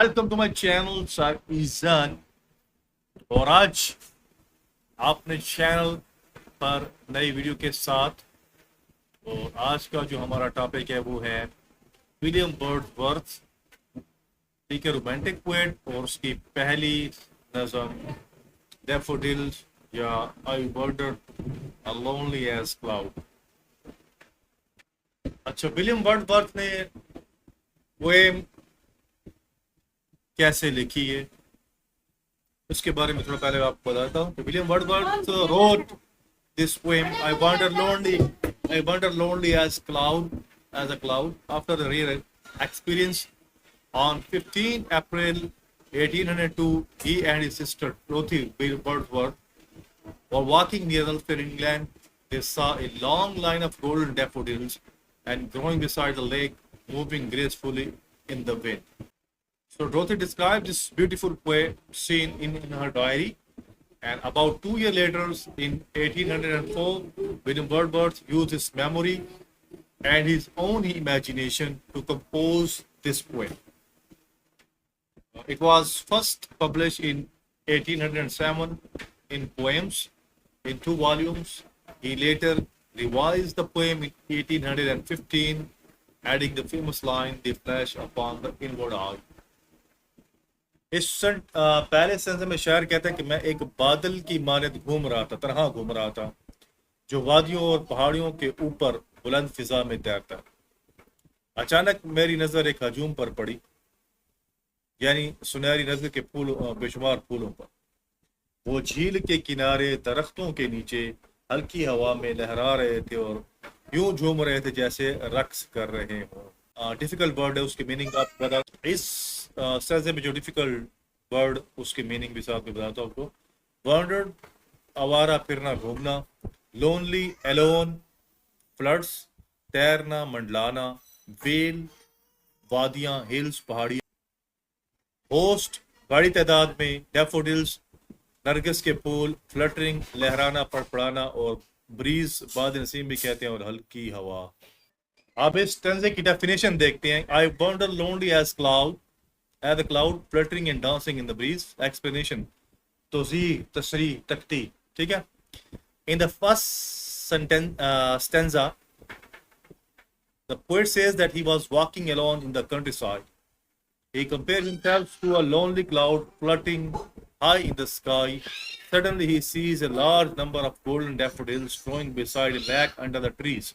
Welcome to my channel sir Izan. और आज आपने चैनल पर नई वीडियो के साथ। और आज का जो हमारा टॉपिक है वो है विलियम वर्ड्सवर्थ, ठीक है, रोमांटिक पोएट, और उसकी पहली नज़म डैफोडिल्स या आई वर्डर अ लोनली एज क्लाउड। अच्छा, विलियम वर्ड्सवर्थ ने पोएम कैसे लिखी है उसके बारे में थोड़ा पहले आपको बताता हूँ। William Wordsworth wrote this poem. I wander lonely as a cloud, after the rare experience. On 15 April 1802, he and his sister Dorothy Wordsworth were walking near Ulster, England. They saw a long line of golden daffodils and growing beside the lake, moving gracefully in the wind. So Dorothy described this beautiful scene in her diary. And about 2 years later, in 1804, William Wordsworth used his memory and his own imagination to compose this poem. It was first published in 1807 in Poems in 2 volumes. He later revised the poem in 1815, adding the famous line, "The flash upon the inward eye." पहले sense में शायर कहता है कि मैं एक बादल की मानद घूम रहा था, तरह घूम रहा था जो वादियों और पहाड़ियों के ऊपर बुलंद फिजा में तैरता है। अचानक मेरी नजर एक हजूम पर पड़ी, यानी सुनहरी नजर के फूल, बेशुमार फूलों पर। वो झील के किनारे दरख्तों के नीचे हल्की हवा में लहरा रहे थे और यूं झूम रहे थे जैसे रक्स कर रहे हों। डिफिकल्ट वर्ड है, उसकी मीनिंग आप बता। इस सर्जे में जो डिफिकल्ट वर्ड, उसकी मीनिंग भी साथ में बताता हूँ आपको। वॉन्डर्ड, आवारा फिरना, घूमना। लोनली, एलोन, फ्लड्स, तैरना, मंडलाना। वेल, वादियां, हिल्स, पहाड़ियां। होस्ट, बड़ी तादाद में। डैफोडिल्स, नरगिस के फूल। फ्लटरिंग, लहराना, फड़फड़ाना। और ब्रीज, बाद नसीम भी कहते हैं, और हल्की हवा। आप इस टंजे की डेफिनेशन देखते हैं। I wander lonely as cloud, as a cloud fluttering and dancing in the breeze. Explanation, तोजी, तशरी, तख्ती, ठीक है। In the first stanza, the poet says that he was walking alone in the countryside. He compares himself to a lonely cloud floating high in the sky. Suddenly he sees a large number of golden daffodils growing beside a lake under the trees.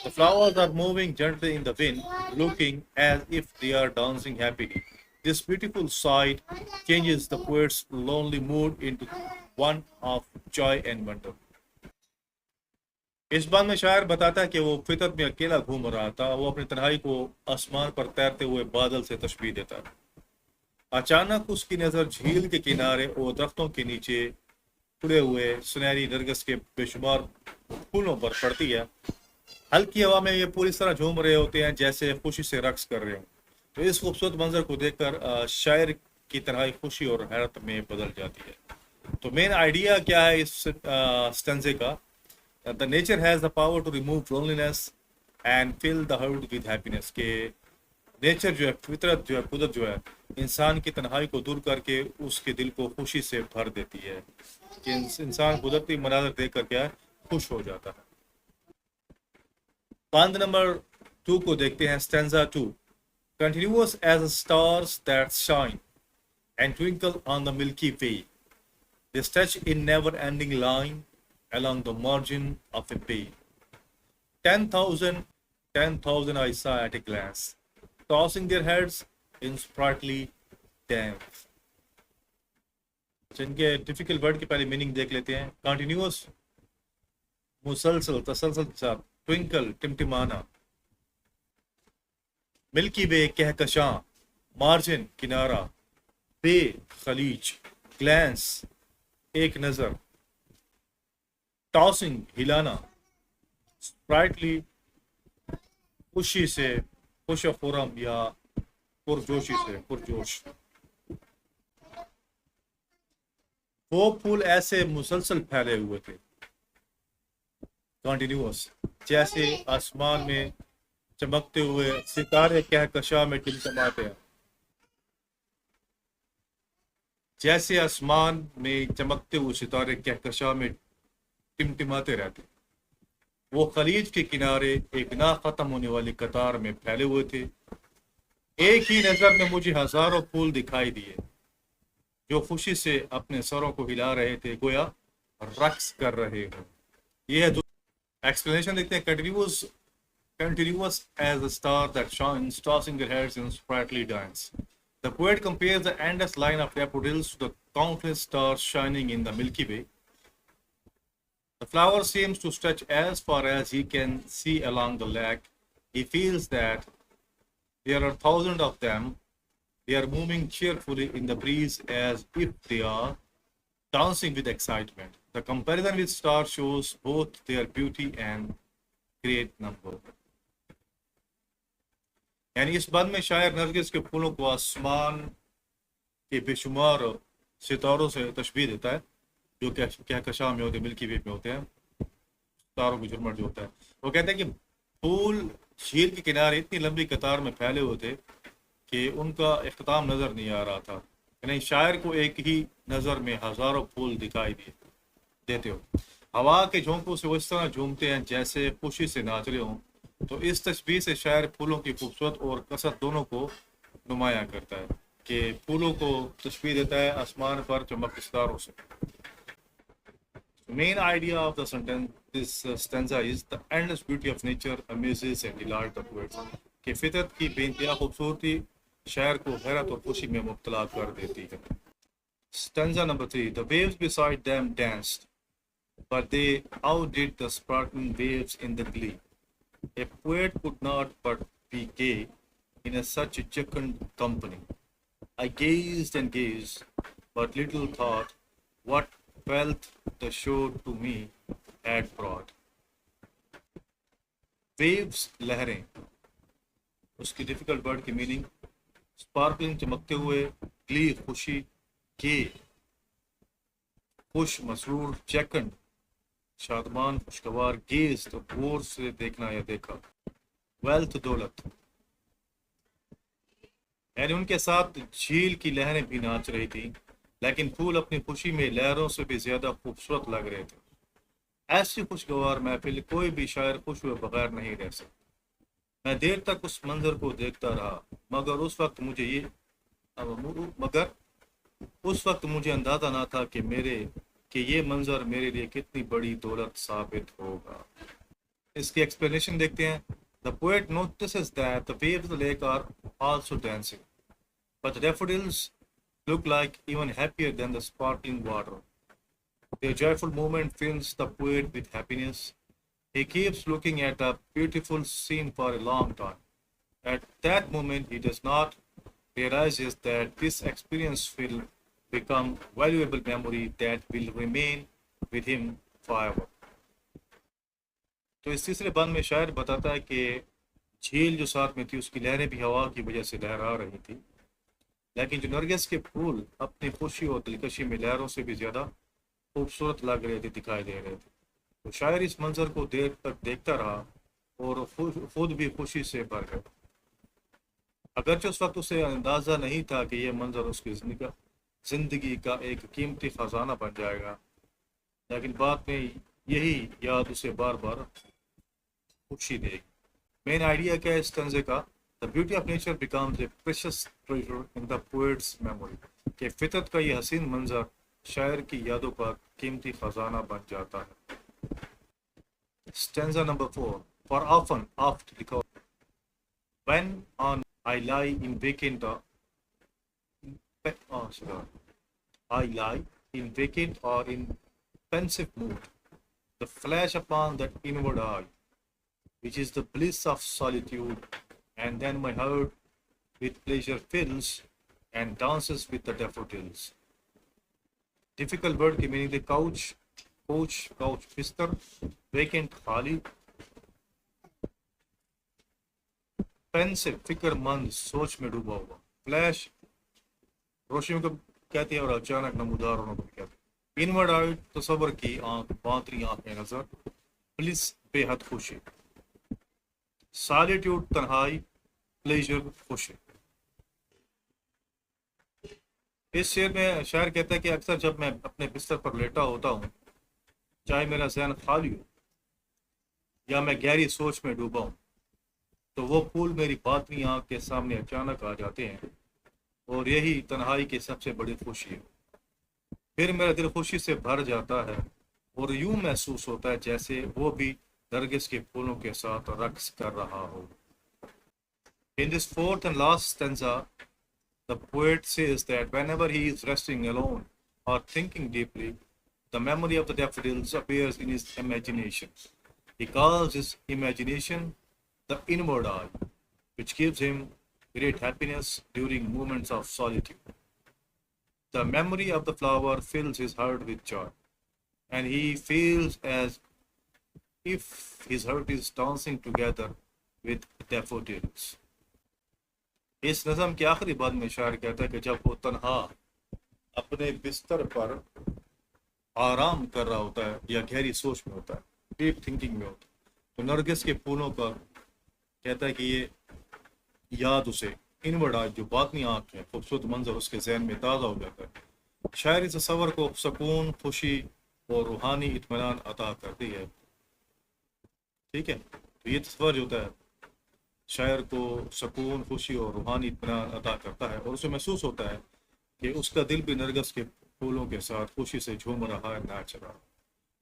The flowers are moving gently in the wind, looking as if they are dancing happily. This beautiful sight changes the poet's lonely mood into one of joy and wonder. इस बात में शायर बताता है कि वो फितरत में अकेला घूम रहा था। वो अपनी तन्हाई को आसमान पर तैरते हुए बादल से तशबीह देता है। अचानक उसकी नज़र झील के किनारे और दरख्तों के नीचे खुले हुए सुनहरी नरगिस के बेशुमार फूलों पर पड़ती है। हल्की हवा में ये पूरी तरह झूम रहे होते हैं जैसे खुशी से रक्स कर रहे हों। तो इस खूबसूरत मंजर को देखकर शायर की तरह खुशी और हैरत में बदल जाती है। तो मेन आइडिया क्या है इस स्टेंजे का? The nature has the power to remove loneliness and fill the heart with happiness. के नेचर जो है, फितरत जो है, कुदरत जो है, इंसान की तन्हाई को दूर करके उसके दिल को खुशी से भर देती है कि इंसान कुदरती मनाजर देख कर क्या है, खुश हो जाता है। बंद नंबर 2 को देखते हैं। Stanza 2, continuous as the stars that shine and twinkle on the Milky Way. They stretch in never-ending line along the margin of a bay. 10,000 I saw at a glance, tossing their heads in sprightly dance. जिनके difficult word की पहले meaning देख लेते हैं। Continuous, मुसलसल, तसलसल के साथ। Twinkle, टिमटिमाना। Milky वे, Kahkashan. Margin, किनारा। बे, खलीज। ग्लैंस, एक नजर। टॉसिंग, हिलाना। स्प्राइटली, खुशी से, खुशफुरम या पुरजोशी से, पुरजोश। वो फूल ऐसे मुसलसल फैले हुए थे, कंटिन्यूअस, जैसे आसमान में चमकते हुए सितारे कहकशां में टिमटिमाते हैं। जैसे आसमान में चमकते हुए सितारे कहकशा में टिमटिमाते रहते। वो खलीज के किनारे एक ना खत्म होने वाली कतार में फैले हुए थे। एक ही नजर में मुझे हजारों फूल दिखाई दिए जो खुशी से अपने सरों को हिला रहे थे, गोया रक्स कर रहे हो। ये है एक्सप्लेनेशन देखते हैं। Continuous as a star that shines, tossing their heads in sprightly dance. The poet compares the endless line of daffodils to the countless stars shining in the Milky Way. The flower seems to stretch as far as he can see along the lake. He feels that there are thousands of them. They are moving cheerfully in the breeze as if they are dancing with excitement. The comparison with stars shows both their beauty and great number. यानी इस बात में शायर नरगिस के फूलों को आसमान के बेशुमार सितारों से तशबीह देता है जो कहकशां में होते, मिल्की वे में होते हैं, तारों की झुरमुट जो होता है। वो कहते हैं कि फूल झील के किनारे इतनी लंबी कतार में फैले हुए थे कि उनका इख्तिताम नजर नहीं आ रहा था। यानी शायर को एक ही नजर में हजारों फूल दिखाई देते हो। हवा के झोंकों से वो इस तरह झूमते हैं जैसे खुशी से नाच रहे हों। तो इस तस्वीर से शायर फूलों की खूबसूरत और कसरत दोनों को नुमाया करता है कि फूलों को तस्वीर देता है आसमान पर चमकते सितारों से। Main idea of the sentence, this stanza is the endless beauty of nature amazes and delights the poets. कि फितरत की बेइंतहा खूबसूरती शायर को हैरत और खुशी में मुब्तला कर देती है। Stanza number 3. The waves beside them danced, but they outdid the sparkling waves in the glee. A poet could not but be gay in such a jocund company. I gazed and gazed, but little thought what wealth the show to me had brought. Waves, लहरें, उसकी difficult word की meaning sparkling चमकते हुए, Glee खुशी, के खुश Masroor, चेकंड Shadman खुशगवार, gauge तो गौर से देखना या देखा, वेल्थ दौलत। यानी उनके साथ झील की लहरें भी नाच रही थी, लेकिन फूल अपनी खुशी में लहरों से भी ज्यादा खूबसूरत लग रहे थे। ऐसी खुशगवार महफिल कोई भी शायर खुश हुए बगैर नहीं रह सकता। मैं देर तक उस मंजर को देखता रहा, मगर उस वक्त मुझे अंदाजा ना था कि ये मंजर मेरे लिए कितनी बड़ी दौलत साबित होगा। इसकी एक्सप्लेनेशन देखते हैं। The poet notices that the waves of the lake are also dancing, but the daffodils look like even happier than the sparkling water. Their joyful movement fills the poet with happiness. He keeps looking at the beautiful scene for a long time. At that moment, he does not realize that this experience will become valuable memory that will remain with him forever. तो इस तीसरे बंद में शायर बताता है कि झील जो साथ में थी उसकी लहरें भी हवा की वजह से लहरा रही थी, लेकिन जो नरगिस के फूल अपनी खुशी और दिलकशी में लहरों से भी ज्यादा खूबसूरत लग रहे थे, दिखाई दे रहे थे। तो शायर इस मंजर को देर तक देखता रहा और खुद भी खुशी से भर गया। अगरचे उस वक्त उसे अंदाजा नहीं था कि यह मंजर उसकी जिंदगी का एक कीमती खजाना बन जाएगा, लेकिन बाद में यही याद उसे बार बार खुशी देगी। मेन आइडिया क्या है इस तंजे का? The beauty of nature becomes a precious treasure in the poets memory. कि फितरत का ये हसीन मंजर शायर की यादों का कीमती खजाना बन जाता है। Stanza number 4. For often oft because when on I lie in vacant I lie in vacant or in pensive mood, the flash upon that inward eye, which is the bliss of solitude, and then my heart with pleasure fills and dances with the daffodils. Difficult word की meaning the couch, बिस्तर, vacant खाली, pensive फिक्रमंद सोच में डूबा हुआ, flash रोशनी को कहते हैं और अचानक नमूदार होना को कहते हैं, इनवर्ड आई तसव्वुर की आंख, बातरी आंख में नजर, प्लिस बेहद खुशी, सॉलिट्यूड तन्हाई, प्लेजर खुशी। इस शेर में शायर कहता है कि अक्सर जब मैं अपने बिस्तर पर लेटा होता हूँ, चाहे मेरा जहन खाली हो या मैं गहरी सोच में डूबा हूँ, तो वो फूल मेरी बातनी आंख के सामने अचानक आ जाते हैं, और यही तन्हाई की सबसे बड़ी खुशी है। फिर मेरा दिल खुशी से भर जाता है, और यूं महसूस होता है जैसे वो भी नरगिस के फूलों के साथ रक्स कर रहा हो। In this fourth and last stanza, the poet says that whenever he is resting alone or thinking deeply, the memory of the daffodils appears in his imagination. He calls his imagination the inward eye, which gives him great happiness during moments of solitude. The memory of the flower fills his heart with joy, and he feels as if his heart is dancing together with daffodils. इस नज़म के आखिरी बात में शायर कहता है कि जब वो तन्हा अपने बिस्तर पर आराम कर रहा होता है या गहरी सोच में होता है, डीप थिंकिंग में होता है, तो नरगिस के फूलों का कहता है कि ये याद उसे इनवर्ड आज जो बातनी आँख है खूबसूरत मंजर उसके जहन में ताज़ा हो जाता है। शायर इस सफ़र को सुकून, खुशी और रूहानी इत्मीनान अता करती है। ठीक है, तो ये सफ़र जो होता है शायर को सुकून, खुशी और रूहानी इत्मीनान अता करता है, और उसे महसूस होता है कि उसका दिल भी नरगिस के फूलों के साथ खुशी से झूम रहा है, नाच रहा है।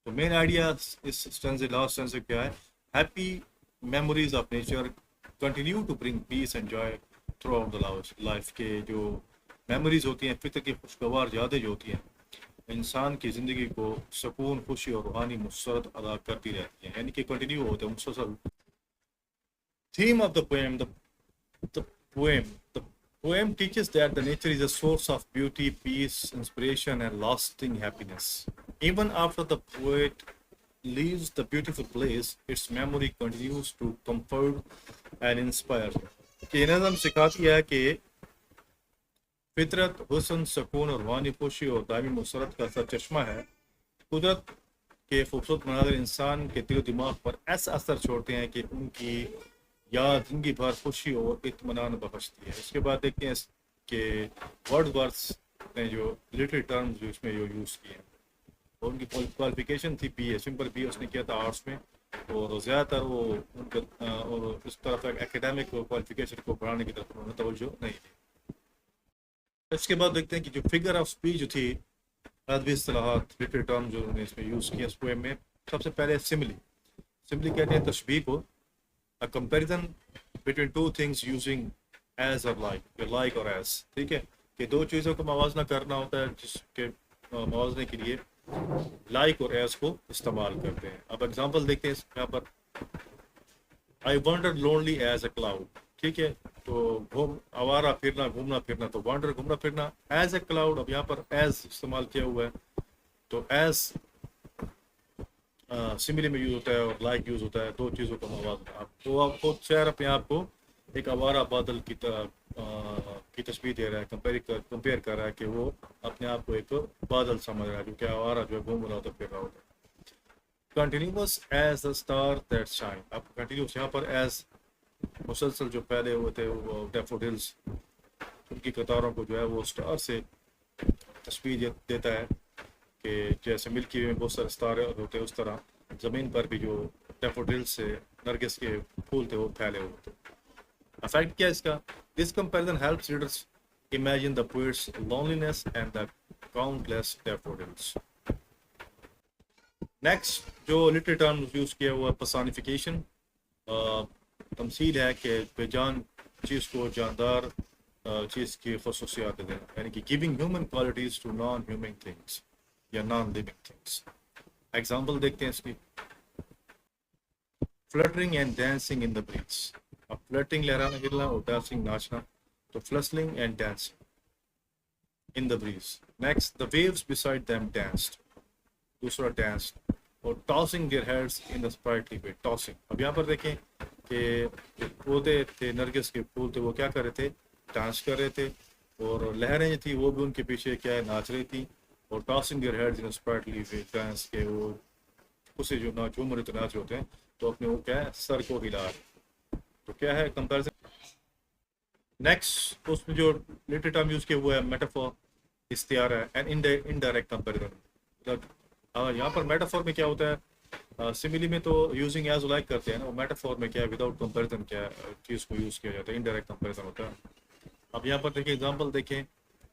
तो मेन आइडिया इस स्टेंजे लास्ट स्टेंजे क्या है? Happy memories of nature continue to bring peace and joy throughout the life के जो मेमोरीज होती हैं, फितर की खुशगवार यादें जो होती हैं, इंसान की ज़िंदगी को सुकून, खुशी और रूहानी मुसरत अदा करती रहती हैं, यानी कि कंटिन्यू होते हैं मुसलसल। Theme of the poem, the poem. The poem teaches that the nature is a source of beauty, peace, inspiration, and lasting happiness. Even after the poet leaves the beautiful place, its memory continues to comfort and inspire. कि नज़म सिखाती है कि फितरत, हुस्न, सुकून और रूहानी खुशी और दायमी मुसरत का सरचश्मा है। कुदरत के खूबसूरत मनाज़िर इंसान के दिल दिमाग पर ऐसा असर छोड़ते हैं कि उनकी याद जिंदगी भर खुशी और इत्मीनान बख्शती है। इसके बाद देखते हैं कि वर्ड्सवर्थ ने जो लिटरेरी टर्म्स जो इसमें जो यूज़ किए हैं, और उनकी क्वालिफिकेशन थी बीए, सिंपल बीए उसने किया था आर्ट्स में, और ज़्यादातर वो उनका और इस तरफ एकेडमिक क्वालिफिकेशन को बढ़ाने की तरफ उन्होंने तवज्जो नहीं दी। इसके बाद देखते हैं कि जो फिगर ऑफ स्पीच जो थी, अदबी इस्तिलाहात, लिटरेरी टर्म जो उन्होंने इसमें यूज़ किया इस पोएम में, सबसे पहले सिमिली। सिमिली कहते हैं तशबीह को, a comparison between two things using as or like और as। ठीक है, कि दो चीज़ों को मवाजना करना होता है जिसके मवाजने के लिए like और as को इस्तेमाल करते हैं। अब एग्जांपल देखते हैं यहाँ पर, I wandered lonely as a cloud। ठीक है, तो आवारा फिरना, घूमना फिरना, तो wander घूमना फिरना, as a cloud, अब यहाँ पर as इस्तेमाल किया हुआ है, तो as सिमिली में यूज़ होता है और लाइक यूज़ होता है, दो चीज़ों का मवाजना। तो आप खुद शहर अपने आप को एक आवारा बादल की की तस्वीर दे रहा है, कंपेयर कर रहा है कि वो अपने आप को एक बादल समझ रहा है जो कि आवारा जो है घूम रहा होता है, फिर रहा होता है। Continues as the star that shine. अब कंटिन्यूस यहाँ पर एज मुसलसल जो पहले हुए थे वो डैफोडिल्स, उनकी कतारों को जो है वो स्टार से तस्वीर देता है कि जैसे मिल्की वे में बहुत सारे सितारे होते हैं, उस तरह ज़मीन पर भी जो डैफोडिल्स से नरगिस के फूल थे वो फैले हुए थे। अफेक्ट क्या इसका? This comparison helps readers imagine the poets loneliness and the countless daffodils. Next जो लिटरेरी टर्म यूज़ किया हुआ पर्सोनिफिकेशन, तमसील है कि बेजान चीज़ को जानदार चीज़ की खसूसियात दें, यानी कि giving human qualities to non human things या नॉन लिविंग थिंग्स। एग्जाम्पल देखते हैं इसकी, fluttering and dancing in the breeze. अब फ्लटरिंग लहराना हिलना और डांसिंग नाचना, तो fluttering and dancing in the breeze. Next, the waves beside them danced, दूसरा डांस, और tossing their heads in the sprightly way, tossing. अब यहाँ पर देखें कि जो पौधे थे, नरगिस के फूल थे, वो क्या कर रहे थे? डांस कर रहे थे, और लहरें जो थी वो भी उनके पीछे क्या है, नाच रही थी। और tossing their heads in sprightly way, dance के वो उसे जो नाच उम्र तो नाच होते हैं, तो अपने वो क्या है, सर को हिला रहे। तो क्या है कंपैरिजन। नेक्स्ट उसमें जो लिटरेरी टर्म यूज़ किया हुआ है मेटाफोर, इस्तियार है, एंड इनडायरेक्ट कंपेरिजन। यहाँ पर मेटाफोर में क्या होता है, सिमिली में तो यूजिंग एज लाइक करते हैं ना, वो मेटाफोर में क्या है, विदाउट कंपेरिजन क्या चीज़ को यूज़ किया जाता है, इनडायरेक्ट कंपेरिजन होता है। अब यहाँ पर देखिए एग्जांपल देखें,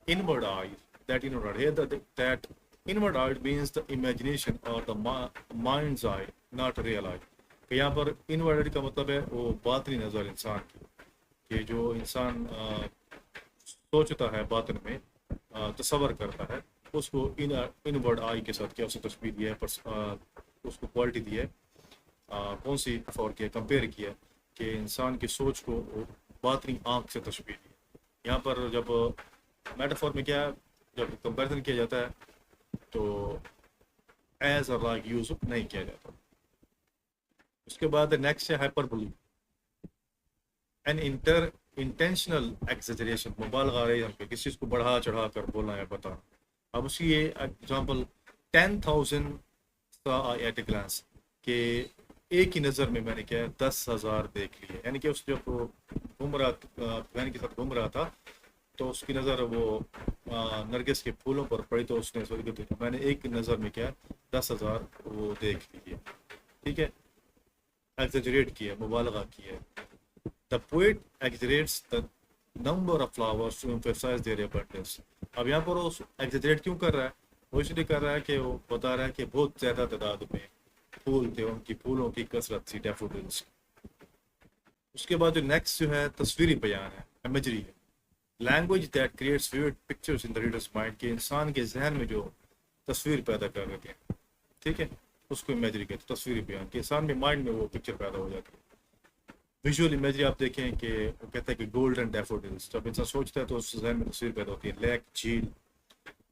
inward eye, that inward here that inward eye means the imagination और the mind's eye, not real eye. कि यहाँ पर इनवर्ड का मतलब है वो बातनी नज़र इंसान की, कि जो इंसान सोचता है बातिन में, तसव्वुर करता है, उसको इनवर्ड आई के साथ क्या उसे तस्वीर दी है, उसको क्वालिटी दी है, कौन सी फॉर किया, कंपेयर किया कि इंसान की सोच को बातनी आँख से तस्वीर दी है। यहाँ पर जब मेटाफोर में क्या, जब कंपेरिजन किया जाता है तो एज अ लाइक यूज नहीं किया जाता। उसके बाद नेक्स्ट है हाइपरबोली, एन इंटेंशनल एक्सेजरेशन, मुबालगा रही है किसी चीज़ को बढ़ा चढ़ा कर बोलना या बताना। अब उसकी ये एग्जांपल 10,000 एट ए ग्लांस, के एक ही नज़र में मैंने क्या 10,000 देख लिए, यानी कि उस जब घूम रहा बहन के साथ घूम रहा था तो उसकी नज़र वो नरगिस के फूलों पर पड़ी, तो उसने सोचा कि मैंने एक नज़र में क्या 10,000 वो देख लिए। ठीक है, एक्सेजरेट किया, मुबालगा किया। The poet exaggerates the number of flowers to emphasise their abundance. अब यहाँ पर वो एक्सेजरेट क्यों कर रहा है, वो इसलिए कर रहा है कि वो बता रहा है कि बहुत ज़्यादा तादाद में फूल थे, उनकी फूलों की कसरत थी, डैफोडिल्स। उसके बाद जो नेक्स्ट जो है तस्वीरी बयान है, इमेजरी है, language that creates vivid pictures in the readers mind, के इंसान के जहन में जो तस्वीर पैदा कर देते हैं, ठीक है, उसको इमेजरी कहते हैं, तस्वीरी बयान, के इंसान में माइंड में वो पिक्चर पैदा हो जाती है। विजुअल इमेजरी आप देखें कि वो कहता है कि गोल्डन डैफोडिल्स, जब इंसान सोचता है तो उस जहन में तस्वीर पैदा होती है, लेक, झील,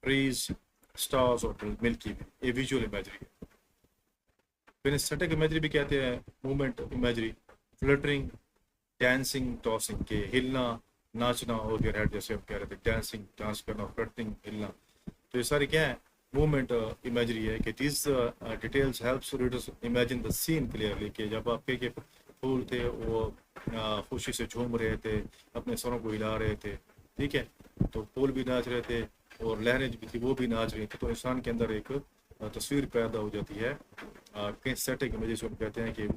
ट्रीज, स्टार्स और मिल्की वे, ये विजुअल इमेजरी है। फिर स्टैटिक इमेजरी भी कहते हैं, movement imagery, fluttering, dancing, tossing, के हिलना, नाचना और योर हेड, जैसे हम कह रहे थे, डांसिंग डांस करना, फ्लटरिंग हिलना, तो ये सारी क्या है, मूवमेंट इमेजरी है। कि this details helps readers imagine the scene clearly, कि जब आपके के फूल थे वो खुशी से झूम रहे थे, अपने सरों को हिला रहे थे, ठीक है, तो फूल भी नाच रहे थे और लहरें भी थी वो भी नाच रही थी, तो इंसान के अंदर एक तस्वीर पैदा हो जाती है। किनेस्थेटिक इमेजेस हम कहते हैं कि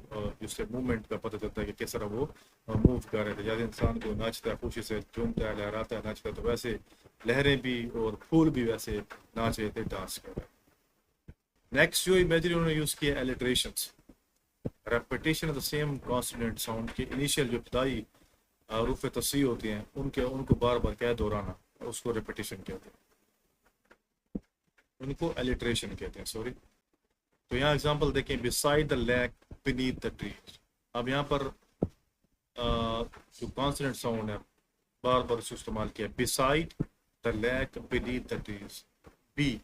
जिससे मूवमेंट का पता चलता है कि किस तरह वो मूव कर रहे थे। जैसे इंसान को नाचता है, खुशी से झूमता है, लहराता है, नाचता है, तो वैसे लहरें भी और फूल भी वैसे नाच रहे थे, डांस कर रहे हैं। नेक्स्ट जो इमेजरी उन्होंने यूज़ किया, alliterations, repetition of the same consonant sound, के इनिशियल जो इब्तदाई रूफ़ तस्वीर होती हैं उनको बार बार क्या दोहराना, उसको रेपिटेशन कहते हैं, उनको एलिट्रेशन कहते हैं, सॉरी। तो यहाँ एग्जांपल देखें, beside the lake beneath the trees. अब यहाँ पर जो कॉन्सोनेंट साउंड है बार बार उसको इस्तेमाल किया, beside the lake beneath the trees, B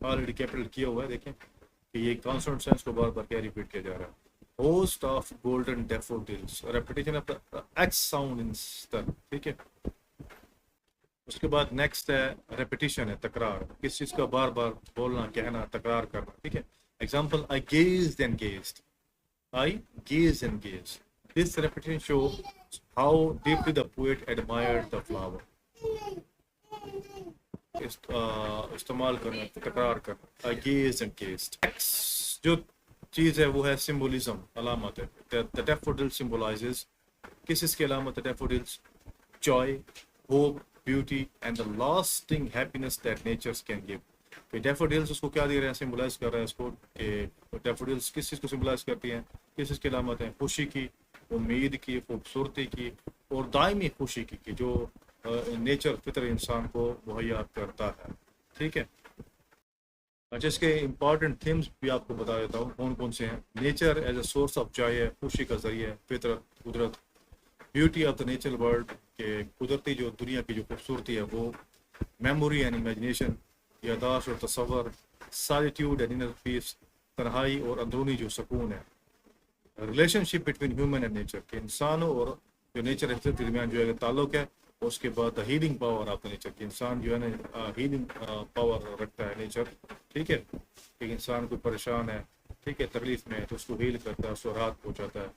already capital किया हुआ है, देखें कि ये कॉन्सोनेंट साउंड को बार बार क्या रिपीट किया जा रहा है। Host of golden daffodils, repetition of the x sound in स्तन, ठीक है। उसके बाद नेक्स्ट है रेपिटेशन, है तकरार, किस चीज़ का बार बार बोलना, कहना, तकरार करना, ठीक है। Example, I gazed and gazed, I gazed and gazed, this repetition show how deeply the poet admired the flower. इस्तेमाल करना, तकरार करना, आई गेज्ड एंड गेज्ड। नेक्स्ट जो चीज़ है वो है सिम्बोलिज्म, अलामत है। द डैफोडिल सिम्बोलाइजेस, किस इसकी अलामत है daffodils, joy, hope, beauty and the lasting happiness that natures can give. कि डैफोडिल्स उसको क्या दे रहे हैं, सिम्बलाइज कर रहे हैं इसको, कि डैफोडिल्स किस चीज़ को सिम्बलाइज करती हैं, किस चीज़ की अलामत है, खुशी की, उम्मीद की, खूबसूरती की और दायमी खुशी की, जो नेचर फितर इंसान को मुहैया करता है, ठीक है। अच्छा, इसके इम्पॉर्टेंट थीम्स भी आपको बता देता हूँ कौन कौन से हैं। Nature as a source of joy है, खुशी का जरिए, फितरत, कुदरत। Beauty of the natural world, के कुदरती जो दुनिया की जो खूबसूरती है वो। मेमोरी एंड इमेजिनेशन, यादाश्त और तसव्वुर। सॉलिट्यूड एंड इनर पीस, तन्हाई और अंदरूनी जो सुकून है। Relationship between human and nature, के इंसानों और जो नेचर है के दरमियान जो है ताल्लुक है। उसके बाद healing power of the nature, कि इंसान जो है ना हीलिंग पावर रखता है नेचर, ठीक है। कि इंसान कोई परेशान है, ठीक है, तकलीफ में है, तो उसको हील करता है, उसको राहत पहुँचाता है।